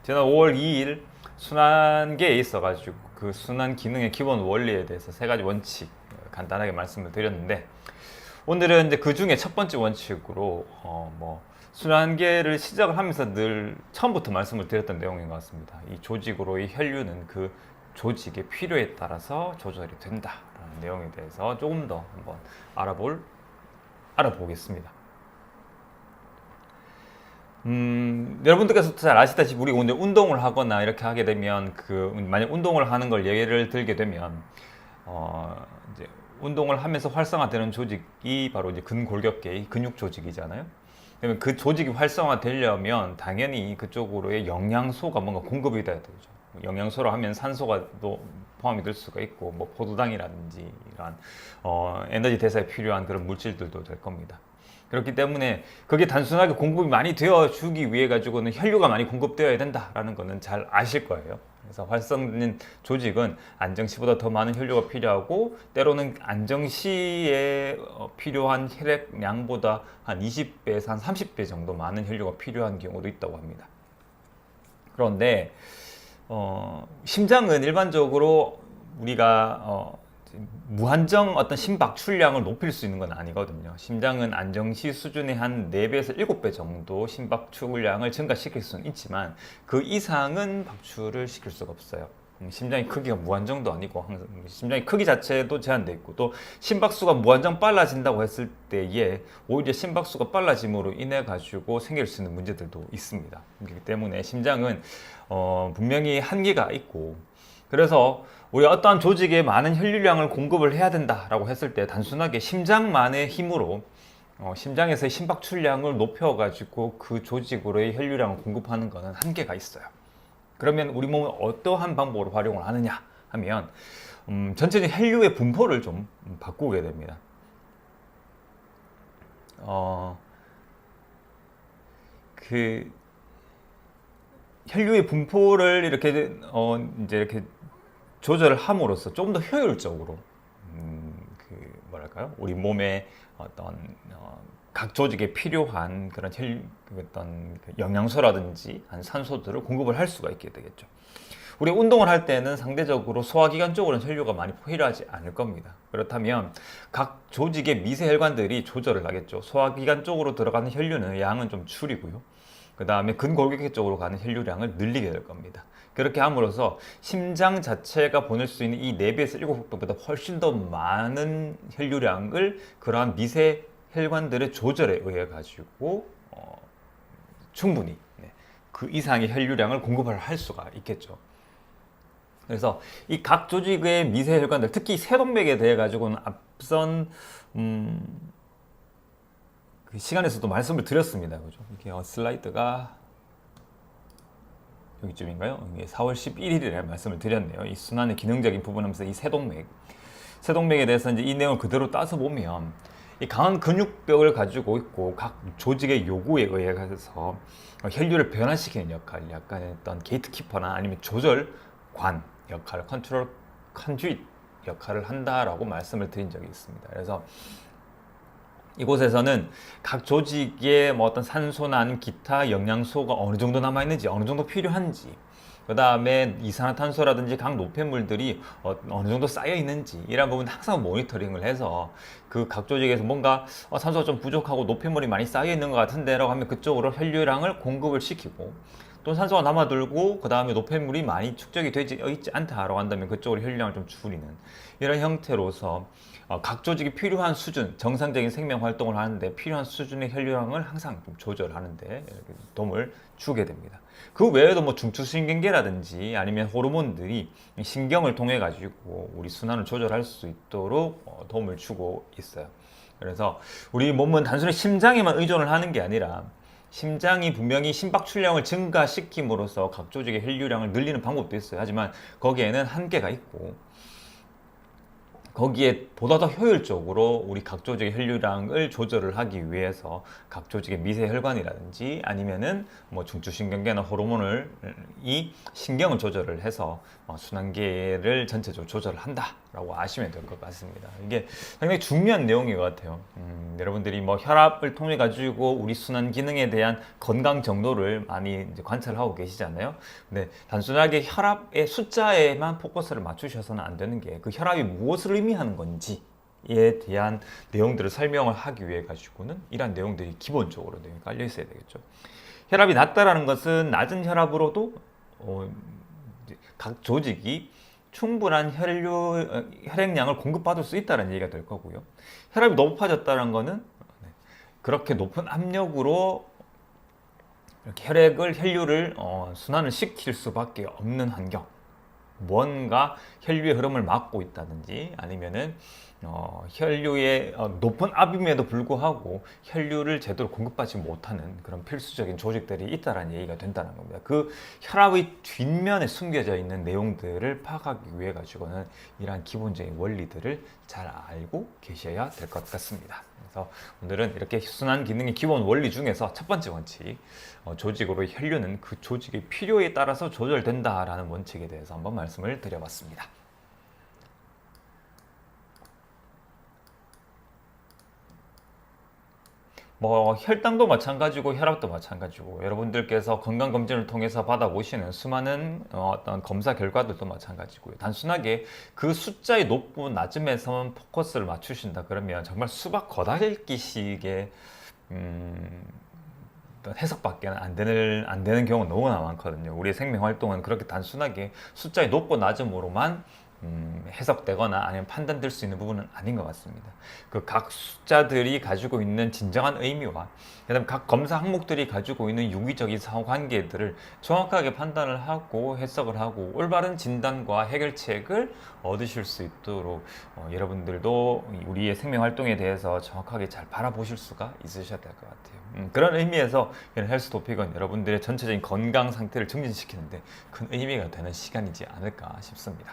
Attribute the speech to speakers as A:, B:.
A: 지난 5월 2일 순환계에 있어가지고 그 순환 기능의 기본 원리에 대해서 세 가지 원칙 간단하게 말씀을 드렸는데, 오늘은 이제 그 중에 첫 번째 원칙으로 순환계를 시작을 하면서 늘 처음부터 말씀을 드렸던 내용인 것 같습니다. 이 조직으로의 혈류는 그 조직의 필요에 따라서 조절이 된다라는 내용에 대해서 조금 더 한번 알아보겠습니다. 여러분들께서 잘 아시다시피 우리 오늘 운동을 하거나 이렇게 하게 되면 만약 운동을 하는 걸 예를 들게 되면 이제 운동을 하면서 활성화되는 조직이 바로 이제 근골격계의 근육 조직이잖아요. 그러면 그 조직이 활성화되려면 당연히 그쪽으로의 영양소가 뭔가 공급이 돼야 되죠. 영양소로 하면 산소가 또 포함이 될 수가 있고, 뭐 포도당이라든지 이런 에너지 대사에 필요한 그런 물질들도 될 겁니다. 그렇기 때문에 그게 단순하게 공급이 많이 되어 주기 위해 가지고는 혈류가 많이 공급되어야 된다라는 거는 잘 아실 거예요. 그래서 활성된 조직은 안정시보다 더 많은 혈류가 필요하고, 때로는 안정시에 필요한 혈액량보다 한 20배에서 한 30배 정도 많은 혈류가 필요한 경우도 있다고 합니다. 그런데 심장은 일반적으로 우리가 무한정 어떤 심박출량을 높일 수 있는 건 아니거든요. 심장은 안정시 수준의 한 4배에서 7배 정도 심박출량을 증가시킬 수는 있지만 그 이상은 박출을 시킬 수가 없어요. 심장의 크기가 무한정도 아니고, 항상 심장의 크기 자체도 제한되어 있고, 또 심박수가 무한정 빨라진다고 했을 때에 오히려 심박수가 빨라짐으로 인해 가지고 생길 수 있는 문제들도 있습니다. 그렇기 때문에 심장은 분명히 한계가 있고, 그래서 우리가 어떠한 조직에 많은 혈류량을 공급을 해야 된다라고 했을 때 단순하게 심장만의 힘으로 심장에서의 심박출량을 높여가지고 그 조직으로의 혈류량을 공급하는 것은 한계가 있어요. 그러면 우리 몸은 어떠한 방법으로 활용을 하느냐 하면 전체적인 혈류의 분포를 좀 바꾸게 됩니다. 그 혈류의 분포를 이제 이렇게 조절을 함으로써 조금 더 효율적으로 뭐랄까요? 우리 몸의 어떤 각 조직에 필요한 그런 어떤 영양소라든지 산소들을 공급을 할 수가 있게 되겠죠. 우리 운동을 할 때는 상대적으로 소화기관 쪽으로는 혈류가 많이 필요하지 않을 겁니다. 그렇다면 각 조직의 미세혈관들이 조절을 하겠죠. 소화기관 쪽으로 들어가는 혈류는 양은 좀 줄이고요. 그 다음에 근골격계 쪽으로 가는 혈류량을 늘리게 될 겁니다. 그렇게 함으로써 심장 자체가 보낼 수 있는 이 4배에서 7배보다 훨씬 더 많은 혈류량을 그러한 미세 혈관들의 조절에 의해 가지고 충분히 그 이상의 혈류량을 공급을 할 수가 있겠죠. 그래서 이 각 조직의 미세 혈관들, 특히 세동맥에 대해 가지고는 앞선 그 시간에서도 말씀을 드렸습니다. 그죠? 이렇게 슬라이드가 여기쯤인가요? 4월 11일에 말씀을 드렸네요. 이 순환의 기능적인 부분 하면서 이 세동맥에 대해서 이제 이 내용을 그대로 따서 보면 이 강한 근육벽을 가지고 있고 각 조직의 요구에 의해서 혈류를 변화시키는 역할, 약간 어떤 게이트키퍼나 아니면 조절관 역할, 컨트롤 컨듀잇 역할을 한다라고 말씀을 드린 적이 있습니다. 그래서 이곳에서는 각 조직에 뭐 어떤 산소나 아니면 기타 영양소가 어느 정도 남아있는지, 어느 정도 필요한지, 그 다음에 이산화탄소라든지 각 노폐물들이 어느 정도 쌓여 있는지, 이런 부분 항상 모니터링을 해서 그 각 조직에서 뭔가 산소가 좀 부족하고 노폐물이 많이 쌓여 있는 것 같은데 라고 하면 그쪽으로 혈류량을 공급을 시키고, 또 산소가 남아들고 그 다음에 노폐물이 많이 축적이 되지 있지 않다라고 한다면 그쪽으로 혈류량을 좀 줄이는 이런 형태로서 각 조직이 필요한 수준, 정상적인 생명 활동을 하는데 필요한 수준의 혈류량을 항상 좀 조절하는데 도움을 주게 됩니다. 그 외에도 뭐 중추신경계라든지 아니면 호르몬들이 신경을 통해 가지고 우리 순환을 조절할 수 있도록 도움을 주고 있어요. 그래서 우리 몸은 단순히 심장에만 의존을 하는 게 아니라 심장이 분명히 심박출량을 증가시킴으로써 각 조직의 혈류량을 늘리는 방법도 있어요. 하지만 거기에는 한계가 있고, 거기에 보다 더 효율적으로 우리 각 조직의 혈류량을 조절을 하기 위해서 각 조직의 미세 혈관이라든지 아니면은 뭐 중추신경계나 호르몬을 이 신경을 조절을 해서 순환계를 전체적으로 조절을 한다라고 아시면 될 것 같습니다. 이게 상당히 중요한 내용인 것 같아요. 여러분들이 뭐 혈압을 통해 가지고 우리 순환 기능에 대한 건강 정도를 많이 이제 관찰하고 계시잖아요. 근데 단순하게 혈압의 숫자에만 포커스를 맞추셔서는 안 되는 게 그 혈압이 무엇을 의미하는 건지에 대한 내용들을 설명을 하기 위해 가지고는 이러한 내용들이 기본적으로 내용이 깔려 있어야 되겠죠. 혈압이 낮다라는 것은 낮은 혈압으로도 각 조직이 충분한 혈액량을 공급받을 수 있다는 얘기가 될 거고요. 혈압이 높아졌다는 것은 그렇게 높은 압력으로 이렇게 혈류를 순환을 시킬 수밖에 없는 환경, 뭔가 혈류의 흐름을 막고 있다든지 아니면은 혈류의 높은 압임에도 불구하고 혈류를 제대로 공급받지 못하는 그런 필수적인 조직들이 있다는 얘기가 된다는 겁니다. 그 혈압의 뒷면에 숨겨져 있는 내용들을 파악하기 위해 가지고는 이러한 기본적인 원리들을 잘 알고 계셔야 될 것 같습니다. 그래서 오늘은 이렇게 순환 기능의 기본 원리 중에서 첫 번째 원칙, 조직으로의 혈류는 그 조직의 필요에 따라서 조절된다라는 원칙에 대해서 한번 말씀을 드려봤습니다. 뭐 혈당도 마찬가지고 혈압도 마찬가지고 여러분들께서 건강검진을 통해서 받아보시는 수많은 어떤 검사 결과들도 마찬가지고요. 단순하게 그 숫자의 높고 낮음에서만 포커스를 맞추신다 그러면 정말 수박 겉핥기식의 해석밖에 안 되는 경우가 너무나 많거든요. 우리의 생명 활동은 그렇게 단순하게 숫자의 높고 낮음으로만 해석되거나 아니면 판단될 수 있는 부분은 아닌 것 같습니다. 그 각 숫자들이 가지고 있는 진정한 의미와 그다음에 각 검사 항목들이 가지고 있는 유기적인 상호관계들을 정확하게 판단을 하고 해석을 하고 올바른 진단과 해결책을 얻으실 수 있도록 여러분들도 우리의 생명 활동에 대해서 정확하게 잘 바라보실 수가 있으셔야 될 것 같아요. 그런 의미에서 이런 헬스 토픽은 여러분들의 전체적인 건강 상태를 증진시키는데 큰 의미가 되는 시간이지 않을까 싶습니다.